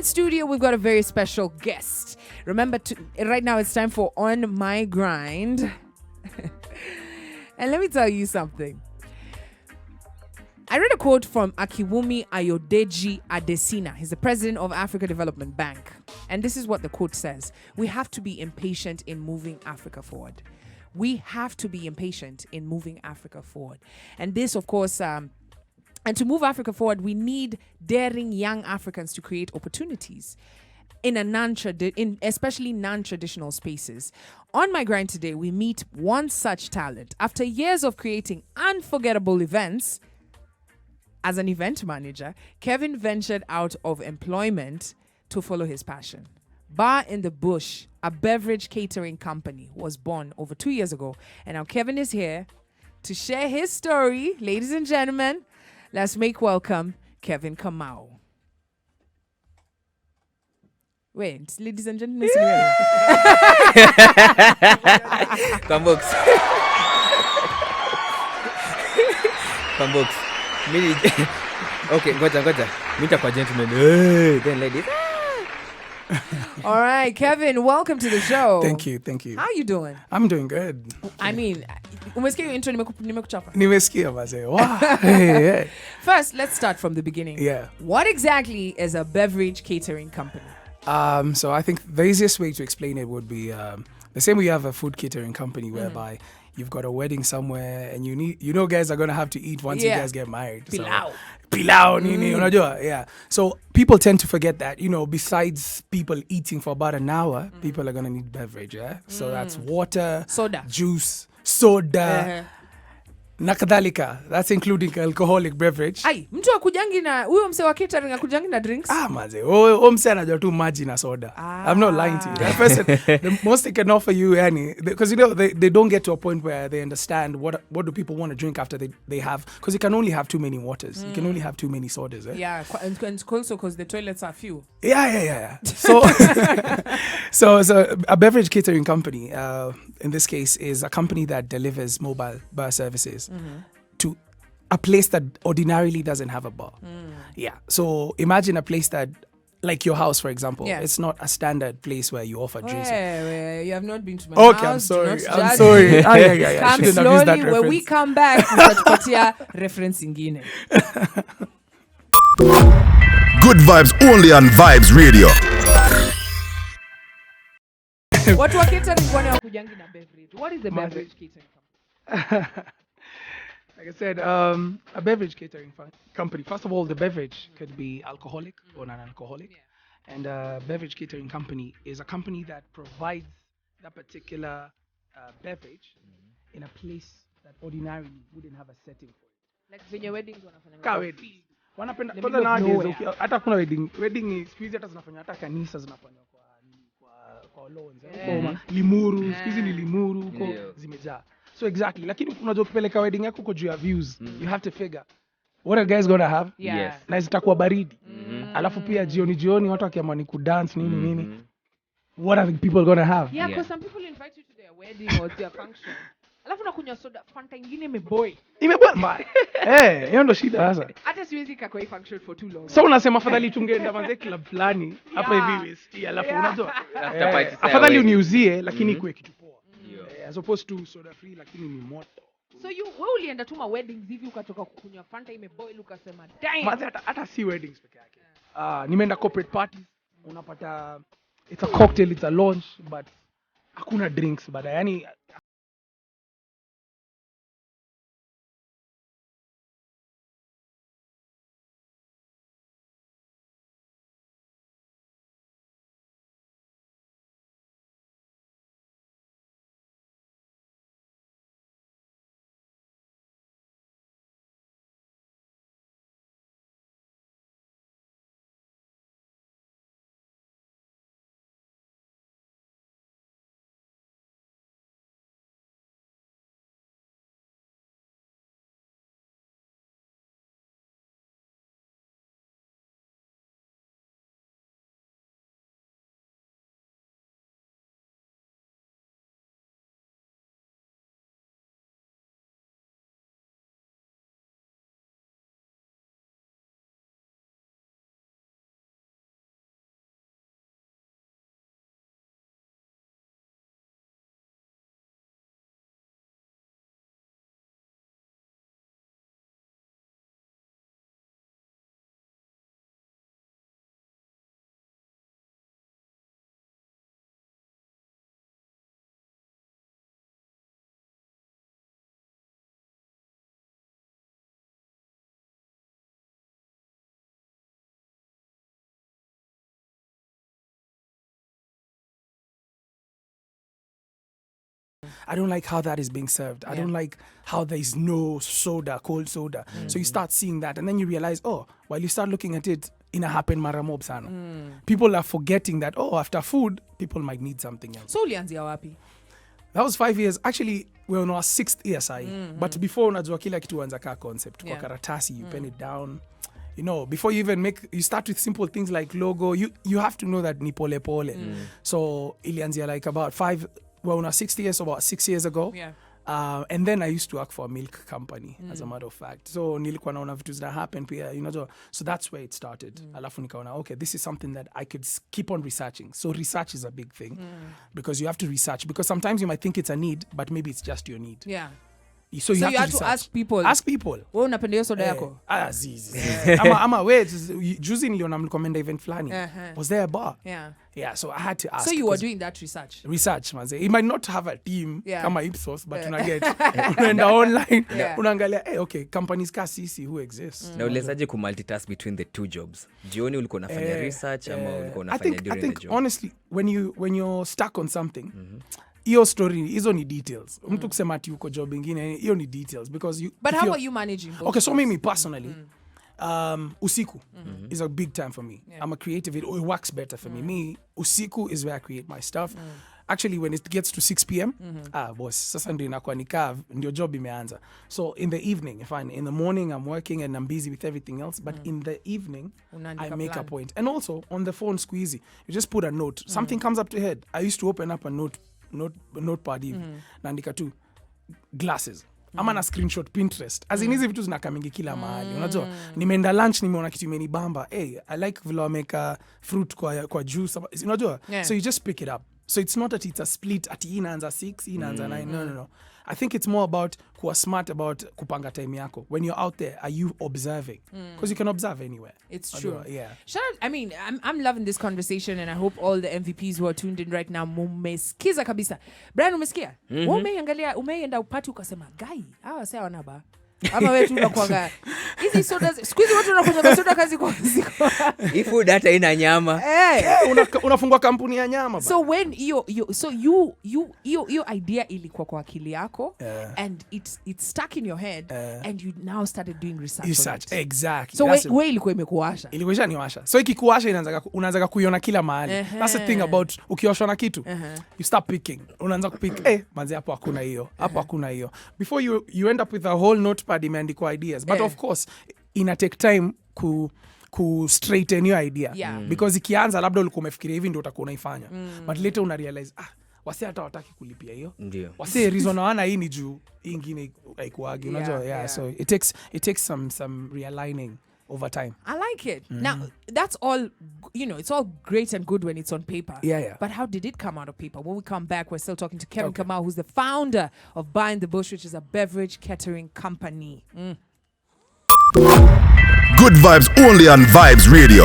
in studio, we've got a very special guest. Remember, right now it's time for On My Grind. And let me tell you something. I read a quote from Akiwumi Ayodeji Adesina. He's the president of Africa Development Bank. And this is what the quote says. We have to be impatient in moving Africa forward. We have to be impatient in moving Africa forward. And this, of course, and to move Africa forward, we need daring young Africans to create opportunities in especially non-traditional spaces. On My Grind today, we meet one such talent. After years of creating unforgettable events, as an event manager, Kevin ventured out of employment to follow his passion. Bar in the Bush, a beverage catering company, was born over 2 years ago. And now Kevin is here to share his story. Ladies and gentlemen, let's make welcome Kevin Kamau. Wait, ladies and gentlemen, Phonebook. Okay, ngoja. Meet up a gentleman. Then ladies. All right, Kevin, welcome to the show. Thank you. How are you doing? I'm doing good. I mean, umesikia hiyo intro nimekuchapa. Nimesikia mazee. Wow. Hey. First, let's start from the beginning. Yeah. What exactly is a beverage catering company? So I think the easiest way to explain it would be the same way you have a food catering company whereby you've got a wedding somewhere and guys are going to have to eat once you guys get married. Pilau, nini, unajua? Yeah. So people tend to forget that, besides people eating for about an hour, people are going to need beverage, yeah? So that's water, soda, juice, soda, nakadhalika. That's including alcoholic beverage. Ai, mtu akujangi na huyo mse wa catering akujangi na drinks? Maze. Mse anajua tu maji na soda. I'm not lying to you. That person, the most they can offer you, because they don't get to a point where they understand what do people want to drink after they have, because you can only have too many waters. You can only have too many sodas. Yeah, and also because the toilets are few. Yeah. So, so a beverage catering company, in this case, is a company that delivers mobile bar services to a place that ordinarily doesn't have a bar. Yeah. So imagine a place that, like your house, for example, it's not a standard place where you offer drinks. You have not been to my house. Okay, I'm sorry. Yeah. Come slowly. When we come back, tutatupatia reference ingine. Good vibes only on Vibes Radio. Watu wa catering kwani wakujangi na beverage? What is a beverage catering company? Like I said, a beverage catering company. First of all, the beverage could be alcoholic or non-alcoholic. Yeah. And a beverage catering company is a company that provides that particular beverage in a place that ordinarily wouldn't have a setting for it. Like venye weddings wanafanya. Ka wedding. Wanapenda kwanza nowadays hata kuna wedding siku hizi hata zinafanya hata kanisa zinafanya kwa lawns. Limuru, siku hizi ni limuru huko zimejaa. So exactly, lakini unajua kupeleka wedding yako kwa juu ya views, you have to figure what are guys gonna have? Yes. Na zitakuwa baridi. Alafu pia jioni watu wakiamua ni kudance nini. What are the people gonna have? Yeah, because some people invite you to their wedding or their function. Alafu nakunywa soda, Fanta ingine imeboy. Imeboy mbaya. Hiyo ndo shida sasa. Hata siwezi kwa function for too long. So unasema afadhali tungeenda manze club fulani hapa hivi west. Alafu unajua. Afadhali uniuzie lakini ikuwe kitu poa. As opposed to soda free lakini ni moto. So wewe ulienda tu ma weddings hivi ukatoka kukunywa Fanta imeboil ukasema damn. Hata si weddings peke yake. Nimeenda corporate parties, unapata it's a cocktail, it's a launch, but hakuna drinks baada. I don't like how that is being served. I don't like how there is no soda, cold soda. So you start seeing that, and then you realize, while you start looking at it, ina happen mara mob sana. People are forgetting that, after food, people might need something else. So ulianzia wapi? That was 5 years. Actually, we're on our 6th year sahi. But before unajua kila kitu anza ka concept. Kwa karatasi, you pen it down. You know, before you even you start with simple things like logo. You have to know that ni pole pole. So ilianzia like about 5, we're on our 6th year, so about 6 years ago. Yeah. And then I used to work for a milk company, as a matter of fact. So nilikuwa naona vitu zina happen pia, so that's where it started. Alafu nikaona, okay, this is something that I could keep on researching. So research is a big thing because you have to research, because sometimes you might think it's a need, but maybe it's just your need. Yeah. So you have to ask people. Ask people. Wewe unapenda hiyo soda yako? Zizi. Ama wait, juzi niliona mlikomenda event flani. Was there a bar? Yeah, so I had to ask. So you were doing that research? Research, manze. It might not have a team kama Ipsos, but unaenda online, unaangalia, okay, companies ka sisi who exist. Na ulezaje ku multitask between the two jobs? Jioni ulikuwa unafanya research ama ulikuwa unafanya during the job? I think honestly, when you're stuck on something, hiyo story, hizo ni details. Mtu kusema ati uko job ingine, hiyo ni details, because you. But how are you managing both? Okay, so me personally, usiku is a big time for me. I'm a creative, it works better for me. Me, usiku is where I create my stuff. Actually, when it gets to 6 p.m, boss, sasa ndio inakuwa nikaa, ndio job imeanza. So in the evening, in the morning I'm working and I'm busy with everything else, but in the evening I make a point. And also on the phone squeezy, you just put a note. Something comes up to your head. I used to open up a notepad hivi, naandika tu glasses. Ama na screenshot Pinterest. As in hizi vitu zinakamingi kila mahali. Unajua, nimeenda lunch, nimeona kitu imenibamba. I like vile wameka fruit kwa juice. Unajua? So you just pick it up. So it's not that it's a split at inaanza 6, inaanza 9. No. I think it's more about kuwa smart about kupanga time yako. When you're out there, are you observing? Because you can observe anywhere. It's true. Yeah. I'm loving this conversation, and I hope all the MVPs who are tuned in right now mumesikiza kabisa. Brian, umesikia? Umeenda upati ukasema, "Guy, hawa sasa wanaba." Ama wewe tu unakuanga hizi soda, squeeze watu wanakunywa soda kazi kwa ziko. If food hata ina nyama. Unafungua kampuni ya nyama. So when you idea ilikuwa kwa akili yako, and it's stuck in your head, and you now started doing research. Exactly. So wewe ilikuwa imekuwasha. Ilikuwa niwasha. So ikikuwasha unaanza kuiona kila mahali. That's the thing about ukioshwa na kitu. You start picking. Unaanza kupick, manzi hapo hakuna hiyo. Hapo hakuna hiyo. Before you end up with a whole notepad imeandikwa ideas. But of course, ina take time ku straighten your idea. Because ikianza labda ulikuwa umefikiria hivi ndio utakuwa unaifanya. But later una realize, wasi hata wataki kulipia hiyo. Ndio. Wasi reason wana hii ni juu ingine haikuagi. Unajua, so it takes some realigning over time. I like it. Now, that's all, it's all great and good when it's on paper. Yeah. But how did it come out of paper? When we come back, we're still talking to Kevin Kamau, who's the founder of Behind the Bush, which is a beverage catering company. Good vibes only on Vibes Radio.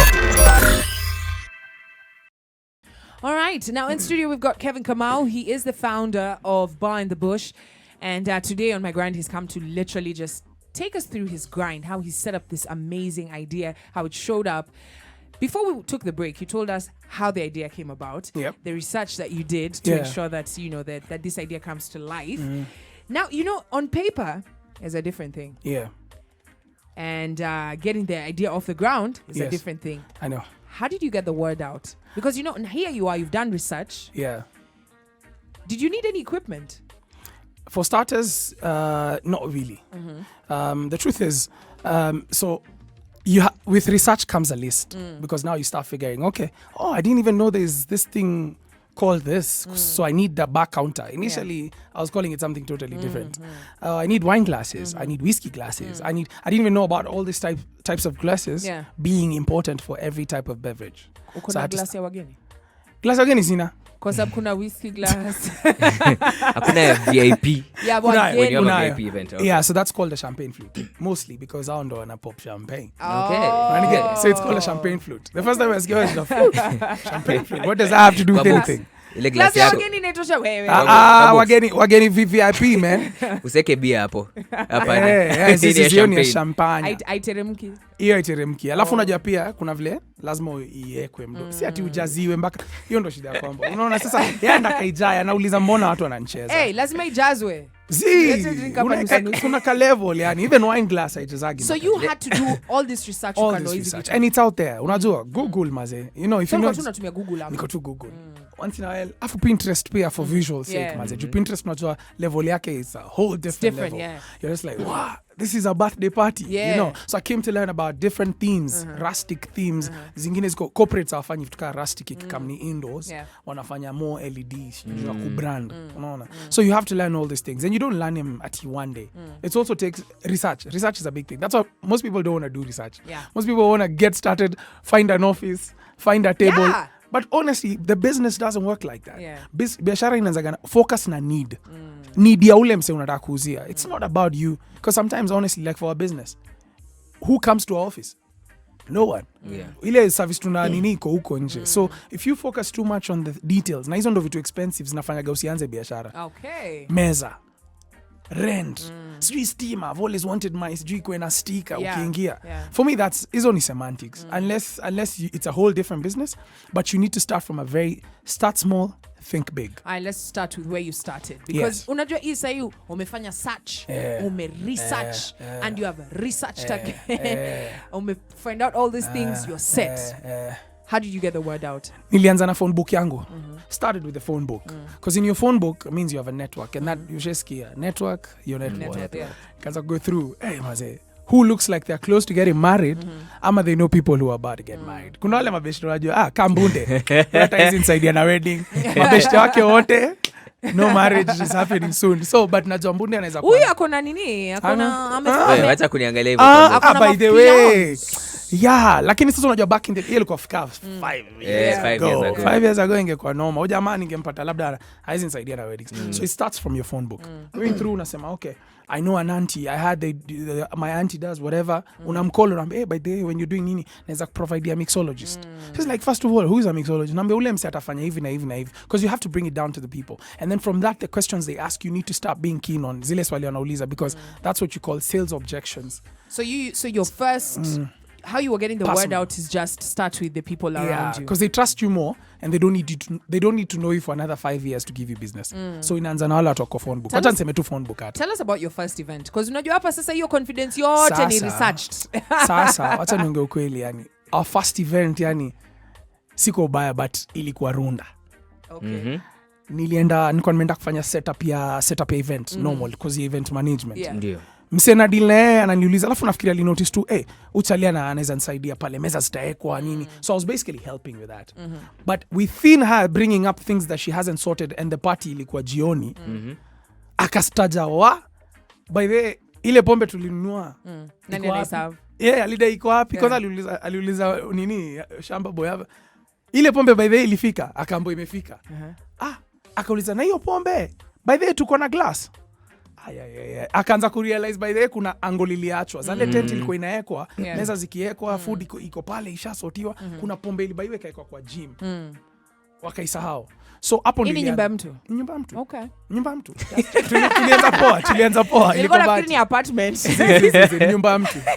All right. Now in studio, we've got Kevin Kamau. He is the founder of Behind the Bush. And today on My Grind, he's come to literally just take us through his grind, how he set up this amazing idea, how it showed up. Before we took the break, you told us how the idea came about, the research that you did to ensure that, that this idea comes to life. Now, on paper is a different thing. Yeah. And getting the idea off the ground is a different thing. I know. How did you get the word out? Because, here you are, you've done research. Yeah. Did you need any equipment? For starters, not really. The truth is, so with research comes a list, because now you start figuring, okay, I didn't even know there's this thing called this, so I need the bar counter. Initially, I was calling it something totally different. I need wine glasses. I need whiskey glasses. I didn't even know about all these types of glasses being important for every type of beverage. Ukona glass ya wageni? Glass ya wageni sina. Kwa sababu kuna whiskey glass. Hakuna VIP. Yeah, when you have a VIP event. Okay. Yeah, so that's called a champagne flute. Mostly because I don't want pop champagne. Okay. So it's called a champagne flute. The first time I was given a flute. Champagne flute. What does that have to do with anything? Ile Glass glasi ya yako wageni inaitosha wewe. wageni VVIP man. useke bia hapo. Hapa Hiyo ni champagne. Aiteremki. Hiyo iteremki. Alafu unajua pia kuna vile lazima iwekwe mdo. Si ati ujaziwe mpaka hiyo ndo shida kwamba. Unaona sasa yeye ndakaijaya anauliza mbona watu wananicheza. Lazima ijazwe. Kuna ka level yani even wine glass haitazagi. So you had to do all this research and it's out there. Unajua Google maze. You know if you know tunatumia Google hapo. Niko tu Google. Once in a while afu Pinterest pia for visual sake maze. Pinterest unajua level yake is a whole different level. Yeah. You're just like wow, this is a birthday party, you know. So I came to learn about different themes, rustic themes. Zingine ziko corporates hawafanyi vitu kama rustic kama ni indoors, wanafanya more LEDs, ku brand, unaona. So you have to learn all these things and you don't learn them at one day. It also takes research. Research is a big thing. That's why most people don't want to do research. Most people want to get started, find an office, find a table. But honestly, the business doesn't work like that. Biashara inaanza focus na need. Need ya ule mse unataka kuuzia. It's not about you. Because sometimes, honestly, like for our business, who comes to our office? No one. Ile service tuna nini iko huko nje. So if you focus too much on the details, na hizo ndo vitu expensive zinafanya usianze biashara. Meza, rent, sijui steamer, I've always wanted my sijui kuena sticker ukiingia. For me that's is only semantics. Unless it's a whole different business, but you need to start small, think big. Let's start with where you started because unajua hii sasa umefanya search, research and you have researched again. Find out all these things, you're set. How did you get the word out? Nilianza na Phonebook yangu. Started with the Phonebook. Because in your Phonebook means you have a network and that you just network, your network. Because I go through, maze, who looks like they're close to getting married, ama they know people who are about to get married. Kuna wale mabeshte wajua, Kambunde. That is inside na wedding. Mabeshte wake wote. No marriage is happening soon. So but najua Mbunde anaweza kuwa. Huyu akona nini? Acha kuniangalia hivyo. By the way. Lakini sasa unajua back in the day ilikuwa 5 years ago ingekuwa noma. Au jamaa ningempata labda haizi nisaidia na weddings. So it starts from your Phonebook. Going through unasema okay, I know an auntie, I had my auntie does whatever. Unamcall unamwambia by the way when you're doing nini naweza provide a mixologist. She's like first of all who is a mixologist? Naambia ule mse atafanya hivi na hivi na hivi because you have to bring it down to the people. And then from that the questions they ask you need to start being keen on zile swali wanauliza because that's what you call sales objections. So your first how you were getting the word out is just start with the people around you. Because they trust you more and they don't need to know you for another 5 years to give you business. So inaanza na wala watu Phonebook. Acha niseme tu Phonebook hata. Tell us about your first event because unajua hapa sasa hiyo confidence yote ni researched. Sasa acha niongee ukweli yani. Our first event yani siko baya but ilikuwa runda. Okay. Nilikuwa nimeenda kufanya setup ya event normal because event management. Ndio. Msena dile ananiuliza alafu nafikiria li notice tu uchalia na anaweza nisaidia pale meza zitaekwa nini. So I was basically helping with that. But within her bringing up things that she hasn't sorted and the party ilikuwa jioni akastaja by the ile pombe tulinunua nani anahesabu alida iko wapi kwanza aliuliza nini shamba boy ile pombe by the ilifika akambo imefika akauliza na hiyo pombe by the tuko na glass. Akaanza kurealize by the way kuna angle iliachwa zale tent ilikuwa inaekwa meza zikiekwa food iko pale ishasotiwa kuna pombe ile by the way kaekwa kwa gym wakaisahau. So hapo ni nyumba mtu. Okay. Nyumba mtu. Tulianza poa. Ilikuwa nafikiri ni apartment.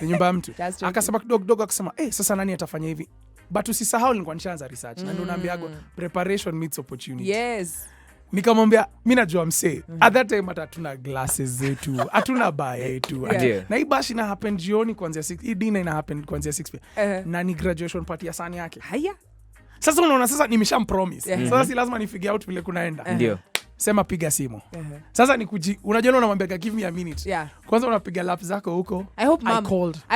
Nyumba mtu. Akasema kidogo akasema sasa nani atafanya hivi? But usisahau nilikuwa nishaanza research na ndio naambiago preparation meets opportunity. Yes. Nikamwambia mimi najua msee at that time hata tuna glasses zetu hatuna bar yetu na hii bash ina happen jioni kuanzia 6 hii dinner ina happen kuanzia 6 pia na ni graduation party ya sani yake sasa unaona sasa nimeshampromise sasa si lazima nifigure out vile kunaenda ndio sema piga simu sasa unajua unamwambia give me a minute kwanza unapiga lap zako huko. I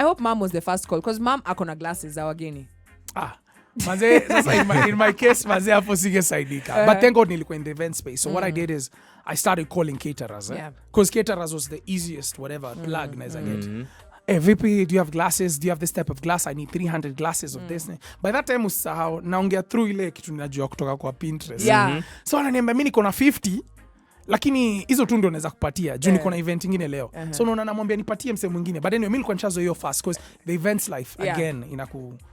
hope mom was the first call because mom akona glasses za wageni Maze, sasa in my case maze hapo singesaidika but thank God nilikuwa in the event space so what I did is I started calling caterers because caterers was the easiest whatever plug naweza get. VP, do you have glasses? Do you have this type of glass? I need 300 glasses of this. By that time usahau naongea through ile kitu ninajua kutoka kwa Pinterest. So ananiambia mimi niko na 50 lakini hizo tu ndo naweza kupatia juu niko na event ingine leo. So unaona namwambia nipatie mse mwingine, but anyway mimi nilikuwa nishazo hiyo fast because the events life again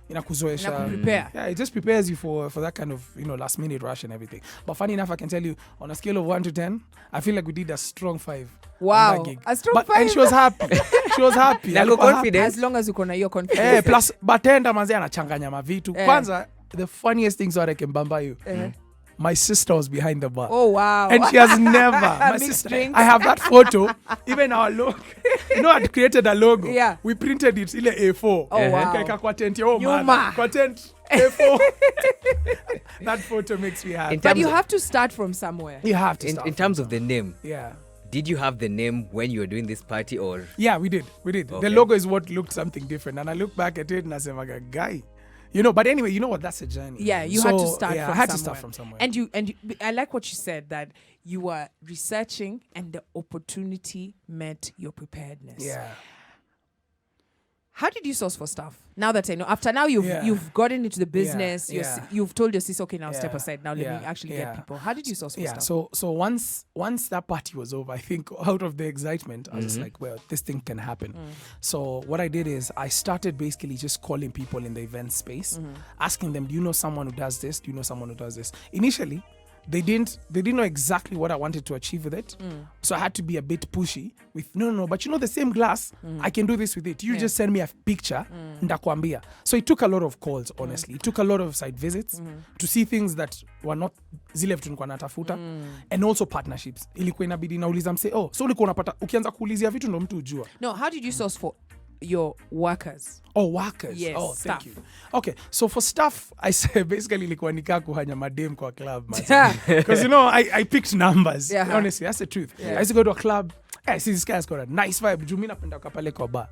inakuzoesha. Yeah, it just prepares you for that kind of, you know, last minute rush and everything. But funny enough, I can tell you on a scale of 1 to 10, I feel like we did a strong 5. Wow, a strong 5. And she was happy. She was happy. Confidence. As long as uko na hiyo confidence. Plus bartender manzi anachanganya mavitu. Kwanza the funniest things that I can bamba you. My sister was behind the bar. Oh, wow. And she has never. My sister. Drinks. I have that photo. Even our logo. You know, I created a logo. Yeah. We printed it ile A4. Oh, wow. Kwa tent. Oh, man. Kwa tent A4. That photo makes me happy. But you have to start from somewhere. You have to start. In terms of the name. Yeah. Did you have the name when you were doing this party or? Yeah, we did. Okay. The logo is what looked something different. And I look back at it and I say, like a guy. You know, but anyway, you know what? That's a journey. Yeah, you had to start from somewhere. I had to start from somewhere. And you, I like what you said, that you were researching and the opportunity met your preparedness. Yeah. How did you source for stuff? Now that I know, after now you've gotten into the business, you've told your sis, okay, now step aside. Now let me actually get people. How did you source for stuff? So once that party was over, I think out of the excitement, I was like, well, this thing can happen. So what I did is I started basically just calling people in the event space, asking them, do you know someone who does this? Do you know someone who does this? Initially, they didn't know exactly what I wanted to achieve with it. So I had to be a bit pushy with, no, but you know the same glass, I can do this with it. You just send me a picture, ndakwambia. So it took a lot of calls, honestly. It took a lot of site visits to see things that were not zile vitu nilikuwa natafuta, and also partnerships. Ilikuwa inabidi nauliza mse, so ulikuwa unapata ukianza kuulizia vitu ndo mtu ujua. No, how did you source for your workers? Workers. Yes, thank you. Okay, so for staff, I say basically ilikuwa nikaa kuhanya madem kwa club. Because you know, I picked numbers. Honestly, that's the truth. I used to go to a club. I see this guy's got a nice vibe. Juu mimi napenda kapale kwa bar.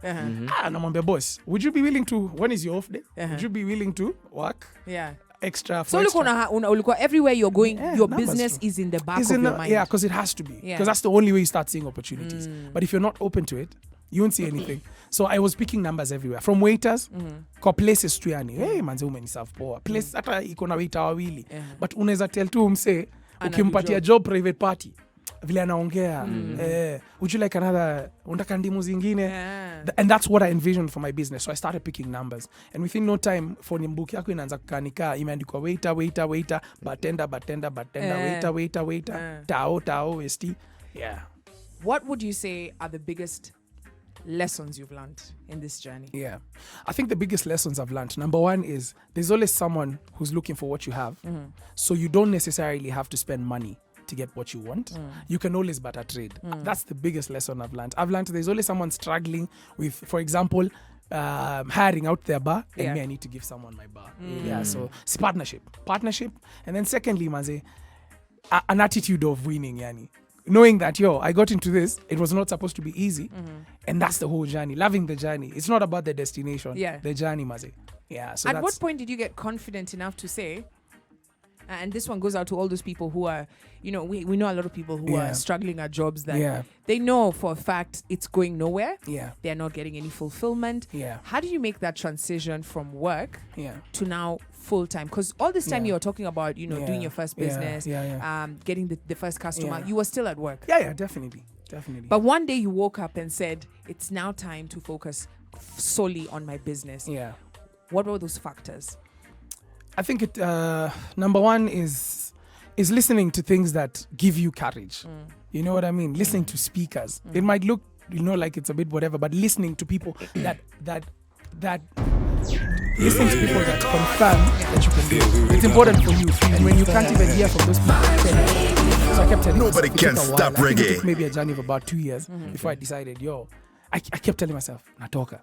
Namwambia boss, would you be willing to, when is your off day? Would you be willing to work? Yeah. Extra. So ulikuwa everywhere you're going, your business is in the back of your mind. Yeah, because it has to be. Because that's the only way you start seeing opportunities. But if you're not open to it, you won't see anything. So I was picking numbers everywhere. From waiters, kwa places tu yani. Hey, manze umeniserve poa. Place hata iko na waiter wawili. But unaweza tell tu mse, ukimpatia job private party, vile anaongea, would you like another, unataka ndimu zingine? And that's what I envisioned for my business. So I started picking numbers. And within no time, Phonebook yako inaanza kukanika, imeandikwa waiter, bartender, waiter, tao, st. Yeah. What would you say are the biggest lessons you've learned in this journey? Yeah, I think the biggest lessons I've learned, number one is there's always someone who's looking for what you have. So you don't necessarily have to spend money to get what you want. You can always barter trade. That's the biggest lesson I've learned. There's always someone struggling with, for example, hiring out their bar, and me, I need to give someone my bar. Yeah, so it's partnership. And then secondly, manze, an attitude of winning, yani. Knowing that, I got into this, it was not supposed to be easy. And that's the whole journey. Loving the journey. It's not about the destination. The journey, maze. Yeah. So at what point did you get confident enough to say, and this one goes out to all those people who are, we know a lot of people who are struggling at jobs that they know for a fact it's going nowhere. They're not getting any fulfillment. How do you make that transition from work to now full-time? Because all this time you were talking about, doing your first business, getting the first customer, you were still at work. Yeah, definitely. But one day you woke up and said, it's now time to focus solely on my business. What were those factors? I think it number one is listening to things that give you courage. You know what I mean? Listening to speakers. It might look, like it's a bit whatever, but listening to people that listening to people that confirm that you can do it. It's important for you. And when you can't even hear from those people, so I kept telling nobody can stop reggae. It took maybe a journey of about 2 years before I decided, I kept telling myself, natoka,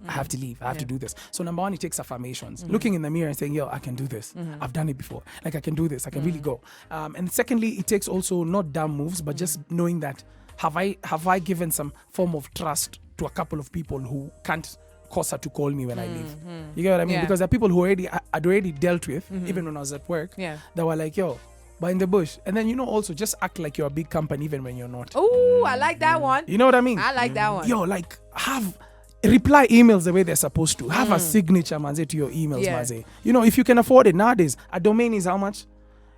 I have to leave, I have to do this. So number one, it takes affirmations. Looking in the mirror and saying, I can do this. I've done it before. Like I can do this. I can really go. And secondly, it takes also not dumb moves, but just knowing that have I given some form of trust to a couple of people who can't cause her to call me when I leave. You get what I mean? Because there are people who I'd already dealt with, even when I was at work, that were like, but in the bush. And then, also just act like you're a big company even when you're not. Oh, I like that one. You know what I mean? I like that one. Have reply emails the way they're supposed to. Have a signature, manze, to your emails, manze. If you can afford it nowadays, a domain is how much?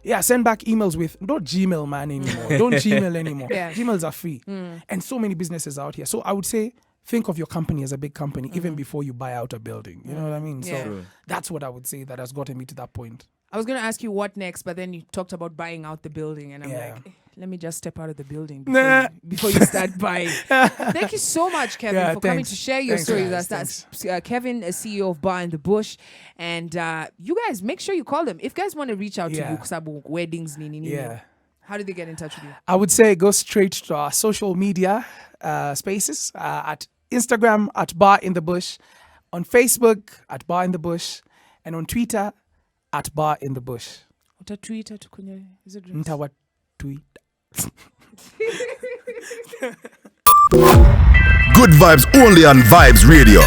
Yeah, send back emails with, don't Gmail man anymore. Don't Gmail anymore. Yeah. Gmails are free. And so many businesses out here. So I would say, think of your company as a big company even before you buy out a building. You know what I mean? Yeah. So that's what I would say that has gotten me to that point. I was going to ask you what next, but then you talked about buying out the building, and I'm Yeah. like, let me just step out of the building before you start buying. Thank you so much, Kevin, Yeah, for coming thanks. to share your Thanks, story with guys. us. That's Kevin, a CEO of Bar in the Bush. And you guys, make sure you call them. If guys want to reach out to you, Kusabu, weddings, Yeah. how do they get in touch with you? I would say go straight to our social media spaces at Instagram at Bar in the Bush, on Facebook at Bar in the Bush, and on Twitter at Bar in the Bush. Utatweeta tu kwenye hizo address. Ntawa tweet. Good vibes only on Vibes Radio.